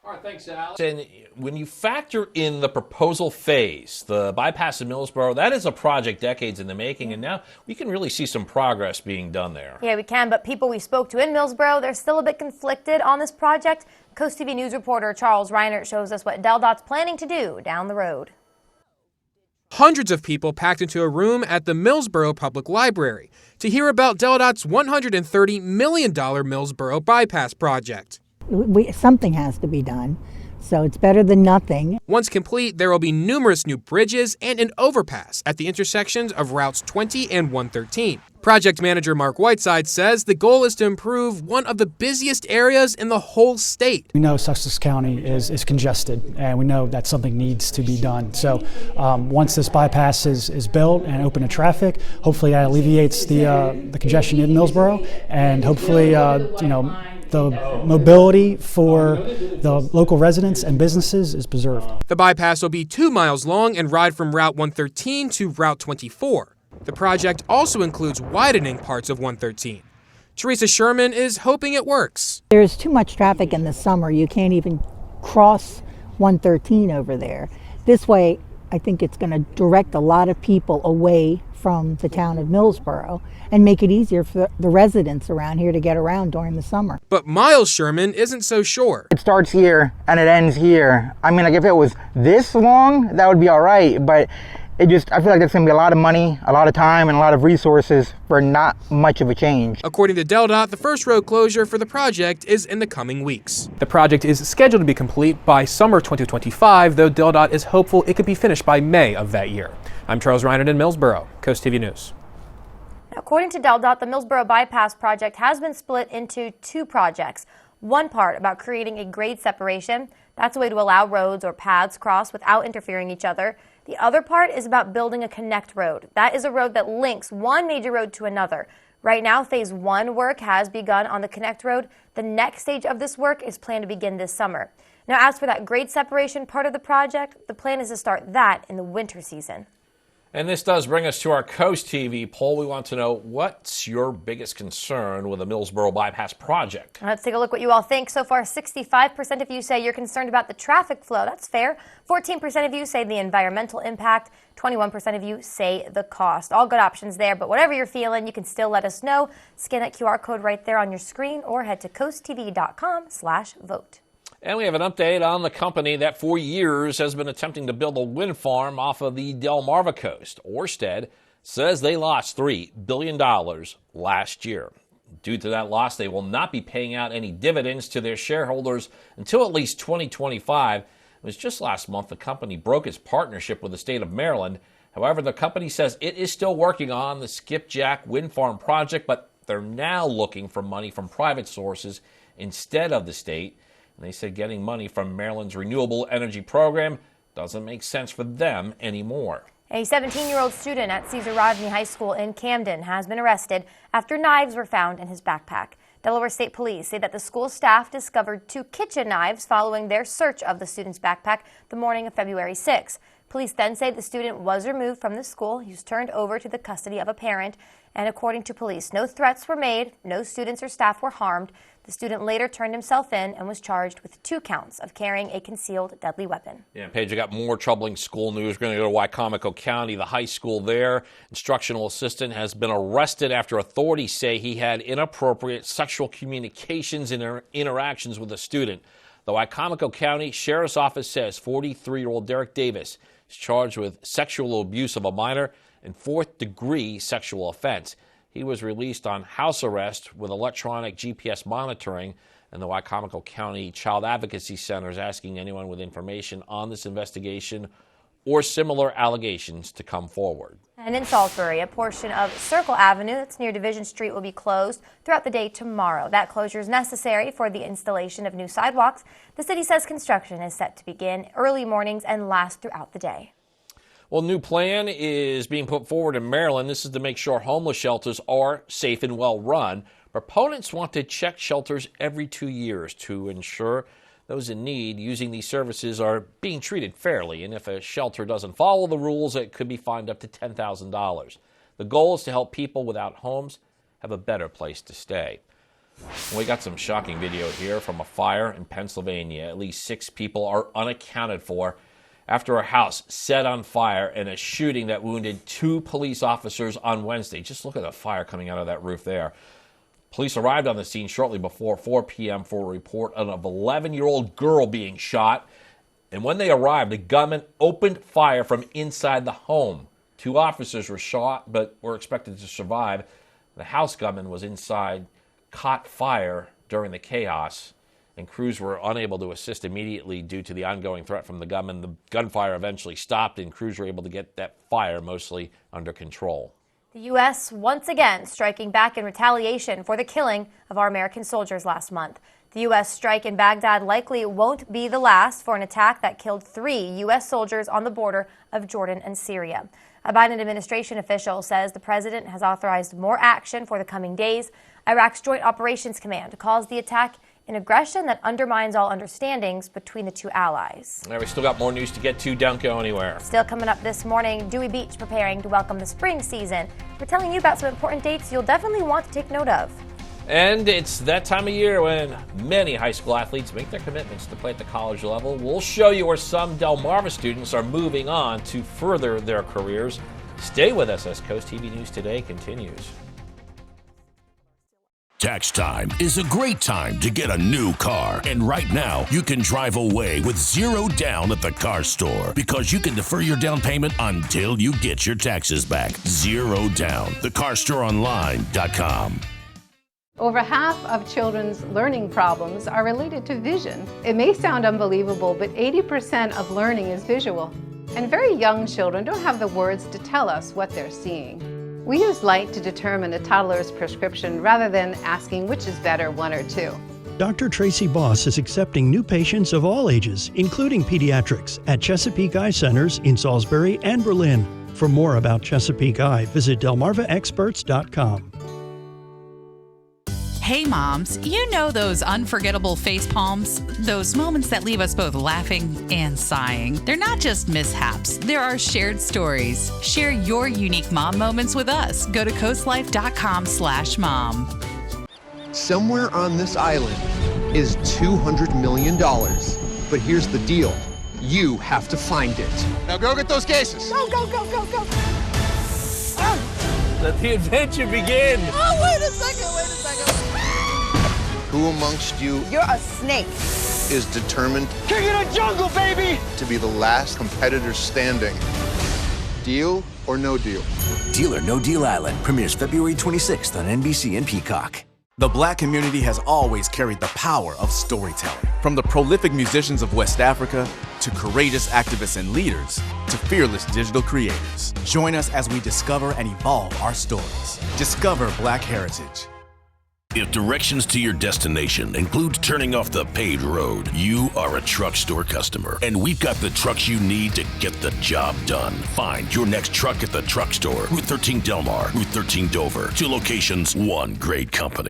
All right, thanks, Alex. And when you factor in the proposal phase, the bypass in Millsboro, that is a project decades in the making, and now we can really see some progress being done there. Yeah, we can, but people we spoke to in Millsboro, they're still a bit conflicted on this project. Coast TV News reporter Charles Reinert shows us what DelDOT's planning to do down the road. Hundreds of people packed into a room at the Millsboro Public Library to hear about DelDOT's $130 million Millsboro bypass project. Something has to be done, so it's better than nothing. Once complete, there will be numerous new bridges and an overpass at the intersections of routes 20 and 113. Project manager Mark Whiteside says the goal is to improve one of the busiest areas in the whole state. We know Sussex County is congested, and we know that something needs to be done. So once this bypass is built and open to traffic, hopefully that alleviates the congestion in Millsboro, and hopefully the mobility for the local residents and businesses is preserved. The bypass will be 2 miles long and ride from Route 113 to Route 24. The project also includes widening parts of 113. Teresa Sherman is hoping it works. There's too much traffic in the summer. You can't even cross 113 over there. This way, I think it's going to direct a lot of people away from the town of Millsboro and make it easier for the residents around here to get around during the summer. But Miles Sherman isn't so sure. It starts here and it ends here. I mean, like if it was this long, that would be all right, but I feel like there's going to be a lot of money, a lot of time, and a lot of resources for not much of a change. According to DelDOT, the first road closure for the project is in the coming weeks. The project is scheduled to be complete by summer 2025, though DelDOT is hopeful it could be finished by May of that year. I'm Charles Reinert in Millsboro, Coast TV News. According to DelDOT, the Millsboro Bypass project has been split into 2 projects. One part about creating a grade separation. That's a way to allow roads or paths cross without interfering each other. The other part is about building a connect road. That is a road that links one major road to another. Right now, phase 1 work has begun on the connect road. The next stage of this work is planned to begin this summer. Now, as for that grade separation part of the project, the plan is to start that in the winter season. And this does bring us to our Coast TV poll. We want to know, what's your biggest concern with the Millsboro Bypass project? Let's take a look what you all think. So far, 65% of you say you're concerned about the traffic flow. That's fair. 14% of you say the environmental impact. 21% of you say the cost. All good options there, but whatever you're feeling, you can still let us know. Scan that QR code right there on your screen or head to coasttv.com/vote. And we have an update on the company that for years has been attempting to build a wind farm off of the Delmarva coast. Ørsted says they lost $3 billion last year. Due to that loss, they will not be paying out any dividends to their shareholders until at least 2025. It was just last month the company broke its partnership with the state of Maryland. However, the company says it is still working on the Skipjack Wind Farm project, but they're now looking for money from private sources instead of the state. And they said getting money from Maryland's renewable energy program doesn't make sense for them anymore. A 17-year-old student at Cesar Rodney High School in Camden has been arrested after knives were found in his backpack. Delaware State Police say that the school staff discovered 2 kitchen knives following their search of the student's backpack the morning of February 6. Police then say the student was removed from the school. He was turned over to the custody of a parent. And according to police, no threats were made, no students or staff were harmed. The student later turned himself in and was charged with 2 counts of carrying a concealed deadly weapon. Yeah, Paige, I got more troubling school news. We're going to go to Wicomico County, the high school there. Instructional assistant has been arrested after authorities say he had inappropriate sexual communications and interactions with a student. The Wicomico County Sheriff's Office says 43-year-old Derek Davis is charged with sexual abuse of a minor and 4th-degree sexual offense. He was released on house arrest with electronic GPS monitoring, and the Wicomico County Child Advocacy Center is asking anyone with information on this investigation or similar allegations to come forward. And in Salisbury, a portion of Circle Avenue that's near Division Street will be closed throughout the day tomorrow. That closure is necessary for the installation of new sidewalks. The city says construction is set to begin early mornings and last throughout the day. Well, a new plan is being put forward in Maryland. This is to make sure homeless shelters are safe and well run. Proponents want to check shelters every 2 years to ensure those in need using these services are being treated fairly. And if a shelter doesn't follow the rules, it could be fined up to $10,000. The goal is to help people without homes have a better place to stay. We got some shocking video here from a fire in Pennsylvania. At least 6 people are unaccounted for after a house set on fire and a shooting that wounded 2 police officers on Wednesday. Just look at the fire coming out of that roof there. Police arrived on the scene shortly before 4 p.m. for a report of an 11-year-old girl being shot. And when they arrived, the gunman opened fire from inside the home. 2 officers were shot but were expected to survive. The house gunman was inside, caught fire during the chaos, and crews were unable to assist immediately due to the ongoing threat from the gunman. The gunfire eventually stopped, and crews were able to get that fire mostly under control. The U.S. once again striking back in retaliation for the killing of our American soldiers last month. The U.S. strike in Baghdad likely won't be the last for an attack that killed 3 U.S. soldiers on the border of Jordan and Syria. A Biden administration official says the president has authorized more action for the coming days. Iraq's Joint Operations Command calls the attack an aggression that undermines all understandings between the 2 allies. We still got more news to get to. Don't go anywhere. Still coming up this morning, Dewey Beach preparing to welcome the spring season. We're telling you about some important dates you'll definitely want to take note of. And it's that time of year when many high school athletes make their commitments to play at the college level. We'll show you where some Delmarva students are moving on to further their careers. Stay with us as Coast TV News Today continues. Tax time is a great time to get a new car. And right now, you can drive away with 0 down at the car store because you can defer your down payment until you get your taxes back. 0 down. TheCarStoreOnline.com. Over half of children's learning problems are related to vision. It may sound unbelievable, but 80% of learning is visual. And very young children don't have the words to tell us what they're seeing. We use light to determine a toddler's prescription rather than asking which is better, 1 or 2. Dr. Tracy Boss is accepting new patients of all ages, including pediatrics, at Chesapeake Eye Centers in Salisbury and Berlin. For more about Chesapeake Eye, visit delmarvaexperts.com. Hey moms, you know those unforgettable face palms? Those moments that leave us both laughing and sighing. They're not just mishaps, there are shared stories. Share your unique mom moments with us. Go to coastlife.com/mom. Somewhere on this island is $200 million. But here's the deal. You have to find it. Now go get those cases. Go, go, go, go, go. Let the adventure begin. Oh, wait a second. Who amongst you You're a snake. is determined King of the jungle, baby! to be the last competitor standing? Do Deal or no deal? Deal or No Deal Island premieres February 26th on NBC and Peacock. The Black community has always carried the power of storytelling. From the prolific musicians of West Africa to courageous activists and leaders to fearless digital creators. Join us as we discover and evolve our stories. Discover Black heritage. If directions to your destination include turning off the paved road, you are a truck store customer, and we've got the trucks you need to get the job done. Find your next truck at the truck store. Route 13 Del Mar, Route 13 Dover. 2 locations, 1 great company.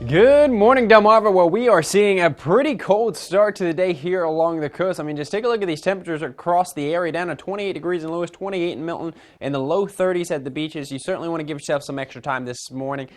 Good morning, Delmarva. Well, we are seeing a pretty cold start to the day here along the coast. I mean, just take a look at these temperatures across the area, down to 28 degrees in Lewis, 28 in Milton, and the low 30s at the beaches. You certainly want to give yourself some extra time this morning.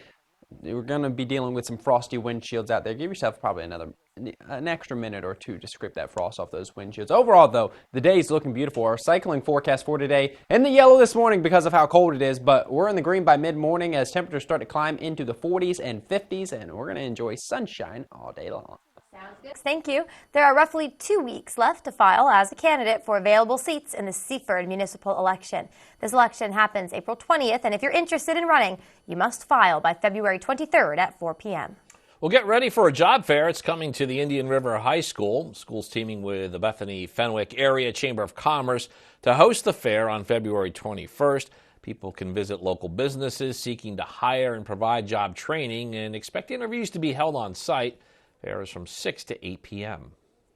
We're going to be dealing with some frosty windshields out there. Give yourself probably an extra minute or two to scrape that frost off those windshields. Overall, though, the day is looking beautiful. Our cycling forecast for today in the yellow this morning because of how cold it is, but we're in the green by mid-morning as temperatures start to climb into the 40s and 50s, and we're going to enjoy sunshine all day long. Sounds good. Thank you. There are roughly 2 weeks left to file as a candidate for available seats in the Seaford municipal election. This election happens April 20th, and if you're interested in running, you must file by February 23rd at 4 p.m. Well, get ready for a job fair. It's coming to the Indian River High School. School's teaming with the Bethany-Fenwick Area Chamber of Commerce to host the fair on February 21st. People can visit local businesses seeking to hire and provide job training and expect interviews to be held on site. Fair is from 6 to 8 p.m.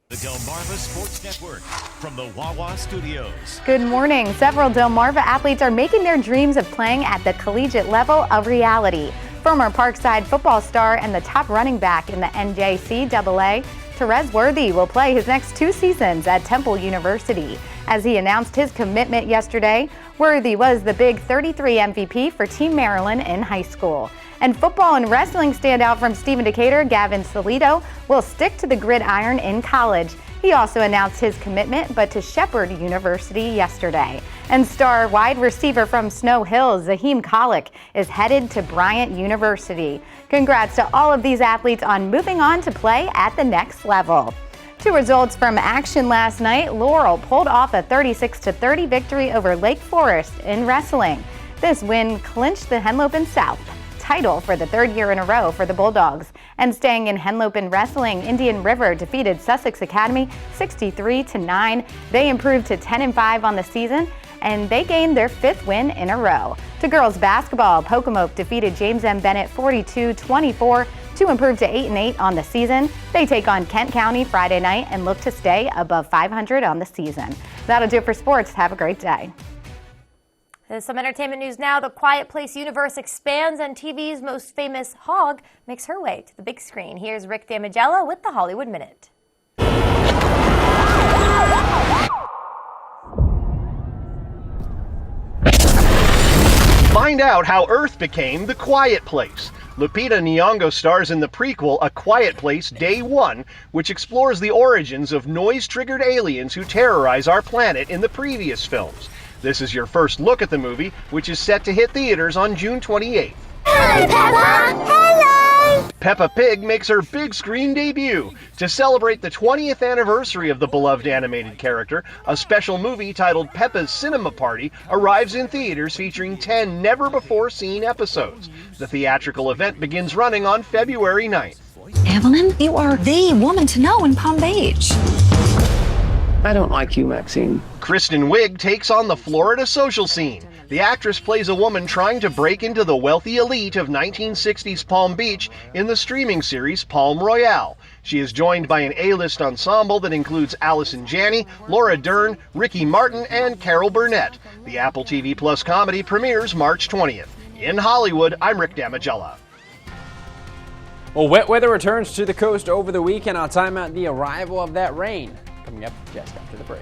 The Delmarva Sports Network from the Wawa Studios. Good morning. Several Delmarva athletes are making their dreams of playing at the collegiate level a reality. Former Parkside football star and the top running back in the NJCAA, Terez Worthy will play his next 2 seasons at Temple University. As he announced his commitment yesterday, Worthy was the Big 33 MVP for Team Maryland in high school. And football and wrestling standout from Stephen Decatur, Gavin Salito, will stick to the gridiron in college. He also announced his commitment, but to Shepherd University yesterday. And star wide receiver from Snow Hills, Zaheem Kalik, is headed to Bryant University. Congrats to all of these athletes on moving on to play at the next level. 2 results from action last night. Laurel pulled off a 36-30 victory over Lake Forest in wrestling. This win clinched the Henlopen South title for the 3rd year in a row for the Bulldogs. And staying in Henlopen wrestling, Indian River defeated Sussex Academy 63-9. They improved to 10-5 on the season, and they gained their 5th win in a row. To girls basketball, Pocomoke defeated James M. Bennett 42-24 to improve to 8-8 on the season. They take on Kent County Friday night and look to stay above 500 on the season. That'll do it for sports. Have a great day. There's some entertainment news now. The Quiet Place universe expands and TV's most famous hog makes her way to the big screen. Here's Rick Damigella with the Hollywood Minute. Find out how Earth became the Quiet Place. Lupita Nyong'o stars in the prequel A Quiet Place Day 1, which explores the origins of noise-triggered aliens who terrorize our planet in the previous films. This is your first look at the movie, which is set to hit theaters on June 28th. Hello, Peppa! Hello! Peppa Pig makes her big screen debut. To celebrate the 20th anniversary of the beloved animated character, a special movie titled Peppa's Cinema Party arrives in theaters featuring 10 never-before-seen episodes. The theatrical event begins running on February 9th. Evelyn, you are the woman to know in Palm Beach. I don't like you, Maxine. Kristen Wiig takes on the Florida social scene. The actress plays a woman trying to break into the wealthy elite of 1960s Palm Beach in the streaming series Palm Royale. She is joined by an A-list ensemble that includes Allison Janney, Laura Dern, Ricky Martin, and Carol Burnett. The Apple TV Plus comedy premieres March 20th. In Hollywood, I'm Rick Damigella. Well, wet weather returns to the coast over the weekend. I'll time out the arrival of that rain. Coming up just after the break.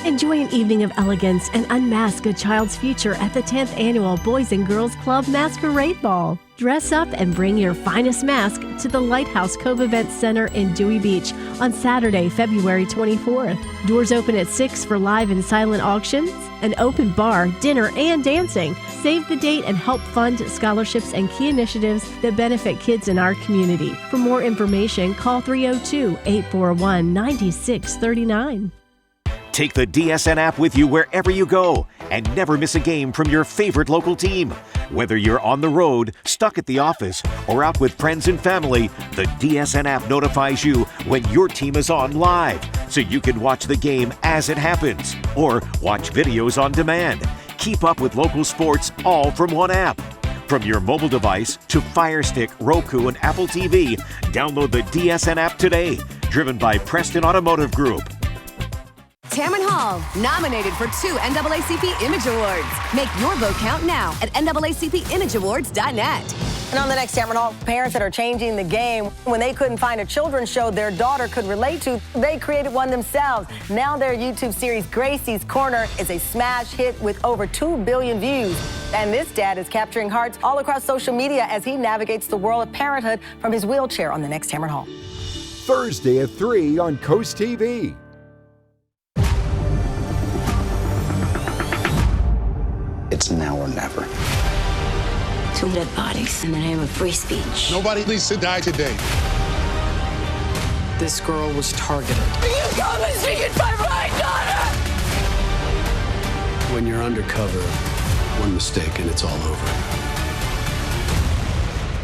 Enjoy an evening of elegance and unmask a child's future at the 10th Annual Boys and Girls Club Masquerade Ball. Dress up and bring your finest mask to the Lighthouse Cove Event Center in Dewey Beach on Saturday, February 24th. Doors open at 6 for live and silent auctions, an open bar, dinner, and dancing. Save the date and help fund scholarships and key initiatives that benefit kids in our community. For more information, call 302-841-9639. Take the DSN app with you wherever you go and never miss a game from your favorite local team. Whether you're on the road, stuck at the office, or out with friends and family, the DSN app notifies you when your team is on live, so you can watch the game as it happens or watch videos on demand. Keep up with local sports all from one app. From your mobile device to Fire Stick, Roku, and Apple TV, download the DSN app today. Driven by Preston Automotive Group. Tamron Hall, nominated for 2 NAACP Image Awards. Make your vote count now at NAACPImageAwards.net. And on the next Tamron Hall, parents that are changing the game. When they couldn't find a children's show their daughter could relate to, they created one themselves. Now their YouTube series, Gracie's Corner, is a smash hit with over 2 billion views. And this dad is capturing hearts all across social media as he navigates the world of parenthood from his wheelchair on the next Tamron Hall. Thursday at 3 on CoastTV. It's now or never. 2 dead bodies in the name of free speech. Nobody needs to die today. This girl was targeted. You come and see it by my daughter! When you're undercover, one mistake and it's all over.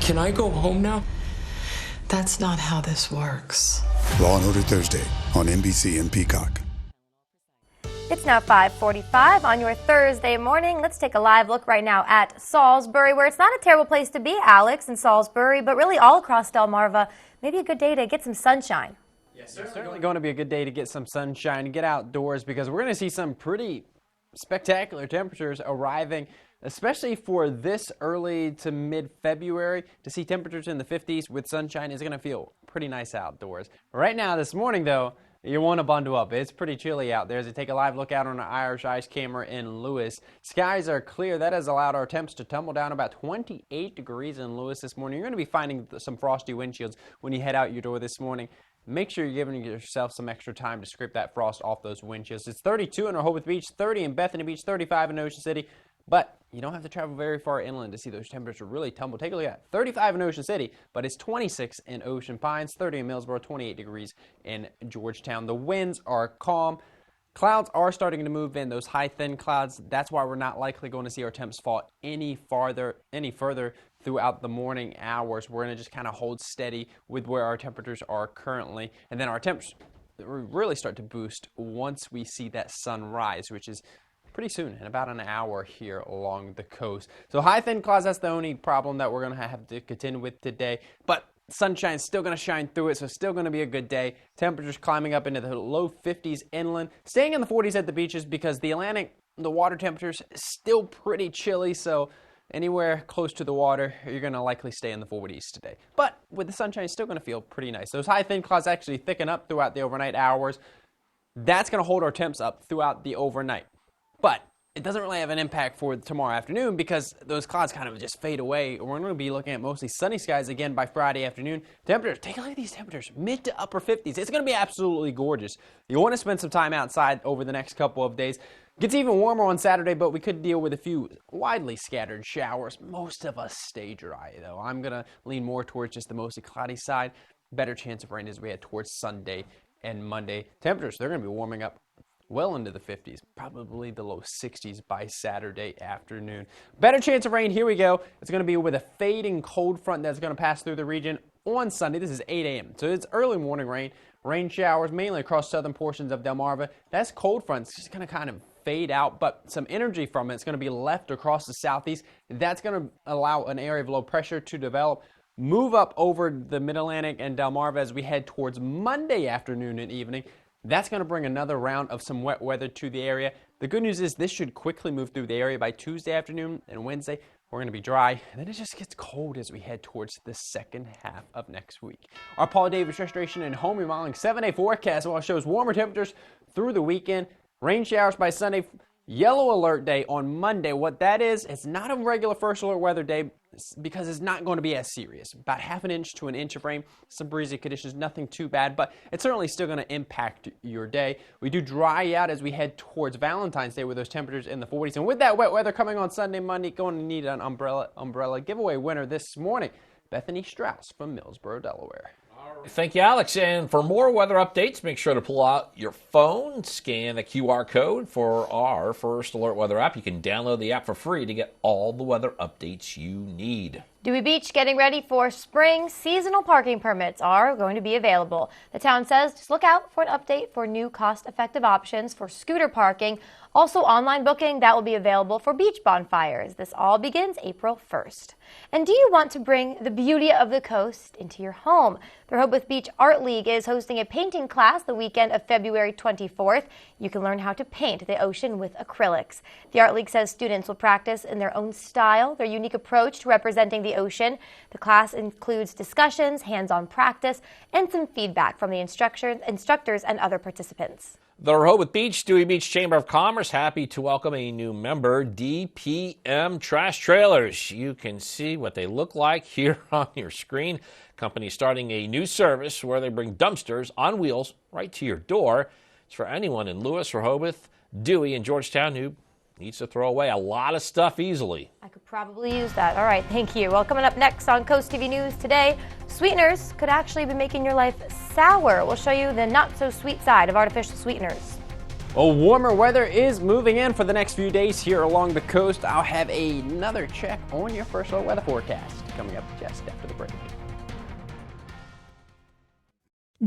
Can I go home now? That's not how this works. Law & Order Thursday on NBC and Peacock. It's now 5:45 on your Thursday morning. Let's take a live look right now at Salisbury, where it's not a terrible place to be, Alex, in Salisbury, but really all across Delmarva. Maybe a good day to get some sunshine. Yes, it's certainly going to be a good day to get some sunshine and get outdoors, because we're going to see some pretty spectacular temperatures arriving, especially for this early to mid-February. To see temperatures in the 50s with sunshine is going to feel pretty nice outdoors. Right now, this morning, though, you want to bundle up. It's pretty chilly out there. As we take a live look out on our Irish Ice camera in Lewis, skies are clear. That has allowed our temps to tumble down about 28 degrees in Lewis this morning. You're going to be finding some frosty windshields when you head out your door this morning. Make sure you're giving yourself some extra time to scrape that frost off those windshields. It's 32 in Rehoboth Beach, 30 in Bethany Beach, 35 in Ocean City. But you don't have to travel very far inland to see those temperatures really tumble. Take a look at it. 35 in Ocean City, but it's 26 in Ocean Pines, 30 in Millsboro, 28 degrees in Georgetown. The winds are calm. Clouds are starting to move in, those high, thin clouds. That's why we're not likely going to see our temps fall any further throughout the morning hours. We're going to just kind of hold steady with where our temperatures are currently. And then our temps really start to boost once we see that sun rise, which is pretty soon, in about an hour here along the coast. So high, thin clouds, that's the only problem that we're going to have to contend with today. But sunshine is still going to shine through it, so it's still going to be a good day. Temperatures climbing up into the low 50s inland, staying in the 40s at the beaches, because the Atlantic, the water temperatures still pretty chilly, so anywhere close to the water, you're going to likely stay in the 40s today. But with the sunshine, it's still going to feel pretty nice. Those high, thin clouds actually thicken up throughout the overnight hours. That's going to hold our temps up throughout the overnight. But it doesn't really have an impact for tomorrow afternoon, because those clouds kind of just fade away. We're going to be looking at mostly sunny skies again by Friday afternoon. Temperatures, take a look at these temperatures, mid to upper 50s. It's going to be absolutely gorgeous. You want to spend some time outside over the next couple of days. Gets even warmer on Saturday, but we could deal with a few widely scattered showers. Most of us stay dry, though. I'm going to lean more towards just the mostly cloudy side. Better chance of rain as we head towards Sunday and Monday. Temperatures, they're going to be warming up well into the 50s, probably the low 60s by Saturday afternoon. Better chance of rain, here we go. It's going to be with a fading cold front that's going to pass through the region on Sunday. This is 8 a.m., so it's early morning rain. Rain showers mainly across southern portions of Delmarva. That's cold front. It's just going to kind of fade out, but some energy from it's going to be left across the southeast. That's going to allow an area of low pressure to develop, move up over the mid-Atlantic and Delmarva as we head towards Monday afternoon and evening. That's going to bring another round of some wet weather to the area. The good news is this should quickly move through the area by Tuesday afternoon, and Wednesday we're going to be dry. And then it just gets cold as we head towards the second half of next week. Our Paul Davis Restoration and Home Remodeling 7-day forecast shows warmer temperatures through the weekend. Rain showers by Sunday. Yellow alert day on Monday. What that is, it's not a regular first alert weather day because it's not going to be as serious. About half an inch to an inch of rain, some breezy conditions, nothing too bad, but it's certainly still going to impact your day. We do dry out as we head towards Valentine's Day with those temperatures in the 40s. And with that wet weather coming on Sunday, Monday, going to need an umbrella giveaway winner this morning, Bethany Strauss from Millsboro, Delaware. Thank you, Alex. And for more weather updates, make sure to pull out your phone, scan the QR code for our First Alert Weather app. You can download the app for free to get all the weather updates you need. Dewey Beach getting ready for spring. Seasonal parking permits are going to be available. The town says just look out for an update for new cost-effective options for scooter parking. Also online booking that will be available for beach bonfires. This all begins April 1st. And do you want to bring the beauty of the coast into your home? The Rehoboth Beach Art League is hosting a painting class the weekend of February 24th. You can learn how to paint the ocean with acrylics. The Art League says students will practice in their own style, their unique approach to representing the ocean. The class includes discussions, hands-on practice, and some feedback from the instructors and other participants. The Rehoboth Beach, Dewey Beach Chamber of Commerce, happy to welcome a new member, DPM Trash Trailers. You can see what they look like here on your screen. Company starting a new service where they bring dumpsters on wheels right to your door. It's for anyone in Lewis, Rehoboth, Dewey, and Georgetown who needs to throw away a lot of stuff easily. I could probably use that. All right, thank you. Well, coming up next on Coast TV News today, sweeteners could actually be making your life sour. We'll show you the not-so-sweet side of artificial sweeteners. Well, warmer weather is moving in for the next few days here along the coast. I'll have another check on your first alert weather forecast coming up just after the break.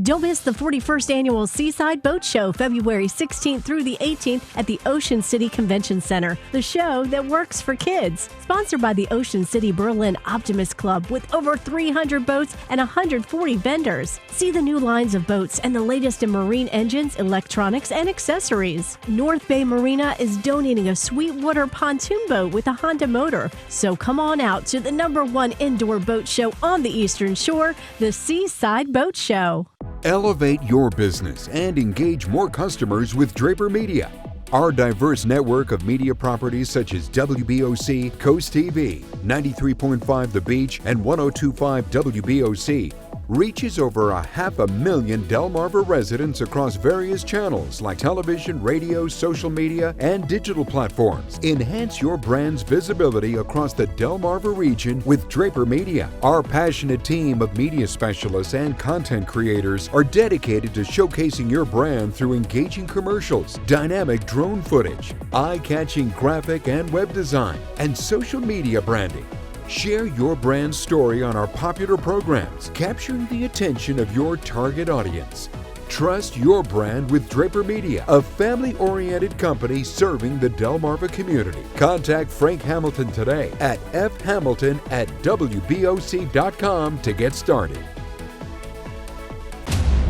Don't miss the 41st Annual Seaside Boat Show, February 16th through the 18th at the Ocean City Convention Center, the show that works for kids. Sponsored by the Ocean City Berlin Optimist Club with over 300 boats and 140 vendors. See the new lines of boats and the latest in marine engines, electronics, and accessories. North Bay Marina is donating a Sweetwater pontoon boat with a Honda motor. So come on out to the #1 indoor boat show on the Eastern Shore, the Seaside Boat Show. Elevate your business and engage more customers with Draper Media. Our diverse network of media properties such as WBOC, Coast TV, 93.5 The Beach, and 102.5 WBOC reaches over 500,000 Delmarva residents across various channels like television, radio, social media, and digital platforms. Enhance your brand's visibility across the Delmarva region with Draper Media. Our passionate team of media specialists and content creators are dedicated to showcasing your brand through engaging commercials, dynamic drone footage, eye-catching graphic and web design, and social media branding. Share your brand story on our popular programs, capturing the attention of your target audience. Trust your brand with Draper Media, a family-oriented company serving the Delmarva community. Contact Frank Hamilton today at fhamilton@wboc.com to get started.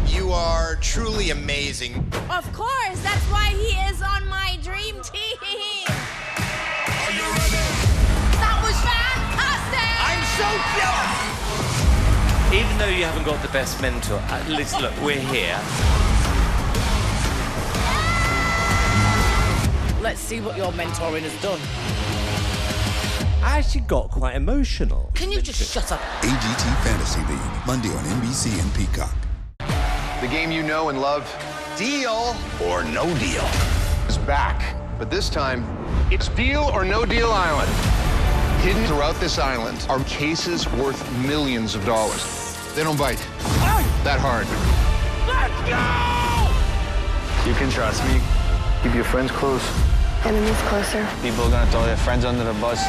You are truly amazing. Of course, that's why he is on my dream team. Are you ready? That was fantastic! I'm so jealous! Even though you haven't got the best mentor, at least look, we're here. Let's see what your mentoring has done. I actually got quite emotional. Can you just shut up? AGT Fantasy League, Monday on NBC and Peacock. The game you know and love, Deal or No Deal, is back. But this time, it's Deal or No Deal Island. Hidden throughout this island are cases worth millions of dollars. They don't bite that hard. Let's go! You can trust me. Keep your friends close. Enemies closer. People are gonna throw their friends under the bus.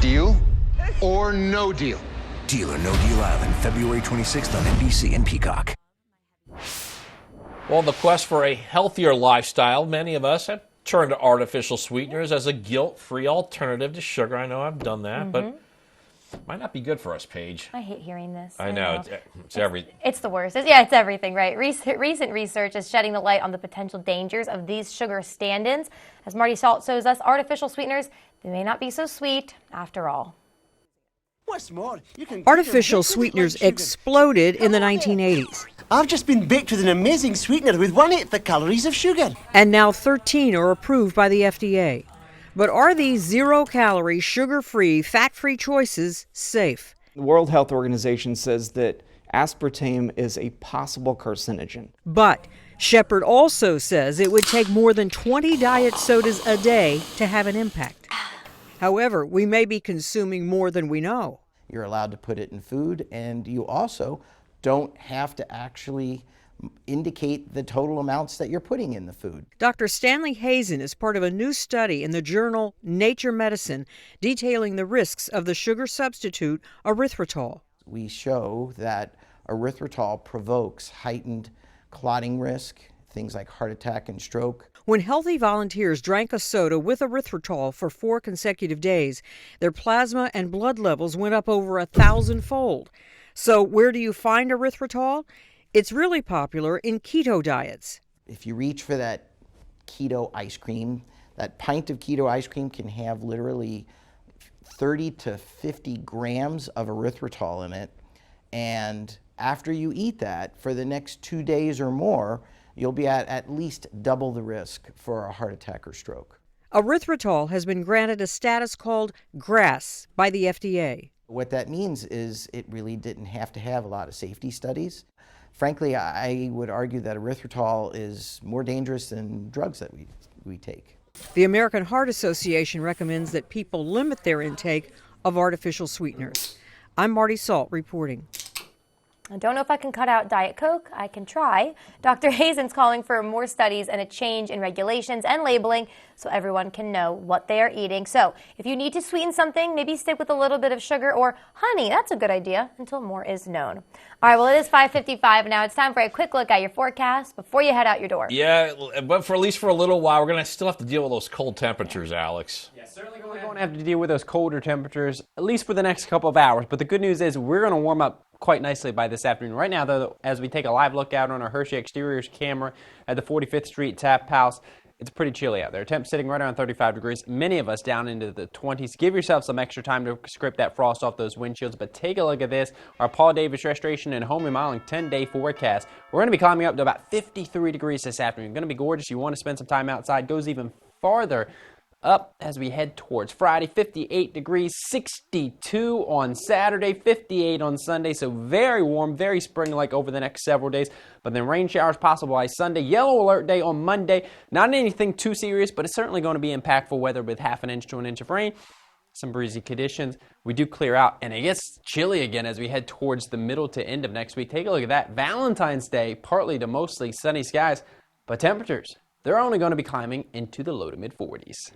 Deal or No Deal? Deal or No Deal Island, February 26th on NBC and Peacock. Well, in the quest for a healthier lifestyle, many of us have turned to artificial sweeteners as a guilt-free alternative to sugar. I know I've done that, but it might not be good for us, Paige. I hate hearing this. I know. It's everything. It's the worst. It's everything, right? Recent research is shedding the light on the potential dangers of these sugar stand-ins. As Marty Salt shows us, artificial sweeteners, they may not be so sweet after all. Artificial sweeteners exploded in the 1980s. I've just been baked with an amazing sweetener with 1/8 the calories of sugar. And now 13 are approved by the FDA. But are these zero-calorie, sugar-free, fat-free choices safe? The World Health Organization says that aspartame is a possible carcinogen. But Shepard also says it would take more than 20 diet sodas a day to have an impact. However, we may be consuming more than we know. You're allowed to put it in food, and you also don't have to actually indicate the total amounts that you're putting in the food. Dr. Stanley Hazen is part of a new study in the journal Nature Medicine detailing the risks of the sugar substitute erythritol. We show that erythritol provokes heightened clotting risk, things like heart attack and stroke. When healthy volunteers drank a soda with erythritol for 4 consecutive days, their plasma and blood levels went up over 1,000-fold. So where do you find erythritol? It's really popular in keto diets. If you reach for that keto ice cream, that pint of keto ice cream can have literally 30 to 50 grams of erythritol in it. And after you eat that, for the next 2 days or more, you'll be at least double the risk for a heart attack or stroke. Erythritol has been granted a status called GRAS by the FDA. What that means is it really didn't have to have a lot of safety studies. Frankly, I would argue that erythritol is more dangerous than drugs that we take. The American Heart Association recommends that people limit their intake of artificial sweeteners. I'm Marty Salt reporting. I don't know if I can cut out Diet Coke. I can try. Dr. Hazen's calling for more studies and a change in regulations and labeling so everyone can know what they are eating. So if you need to sweeten something, maybe stick with a little bit of sugar or honey. That's a good idea until more is known. All right, well, it is 5:55 now. It's time for a quick look at your forecast before you head out your door. Yeah, but for at least for a little while, we're going to still have to deal with those cold temperatures, Alex. Yeah, certainly going to have to deal with those colder temperatures, at least for the next couple of hours. But the good news is we're going to warm up quite nicely by this afternoon. Right now, though, as we take a live look out on our Hershey Exteriors camera at the 45th Street Tap House, it's pretty chilly out there. Temp sitting right around 35 degrees. Many of us down into the 20s. Give yourself some extra time to scrape that frost off those windshields. But take a look at this. Our Paul Davis Restoration and Home Remodeling 10-day forecast. We're going to be climbing up to about 53 degrees this afternoon. Going to be gorgeous. You want to spend some time outside. Goes even farther up as we head towards Friday. 58 degrees, 62 on Saturday, 58 on Sunday. So very warm, very spring-like over the next several days. But then rain showers possible by Sunday. Yellow alert day on Monday. Not anything too serious, but it's certainly going to be impactful weather with 1/2 inch to 1 inch of rain. Some breezy conditions. We do clear out, and it gets chilly again as we head towards the middle to end of next week. Take a look at that. Valentine's Day, partly to mostly sunny skies, but temperatures, they're only going to be climbing into the low to mid 40s.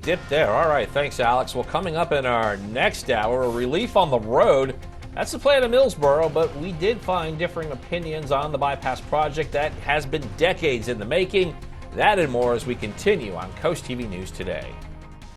Dip there. All right, thanks, Alex. Well, coming up in our next hour, a relief on the road. That's the plan of Millsboro, but we did find differing opinions on the bypass project that has been decades in the making. That and more as we continue on Coast TV News Today.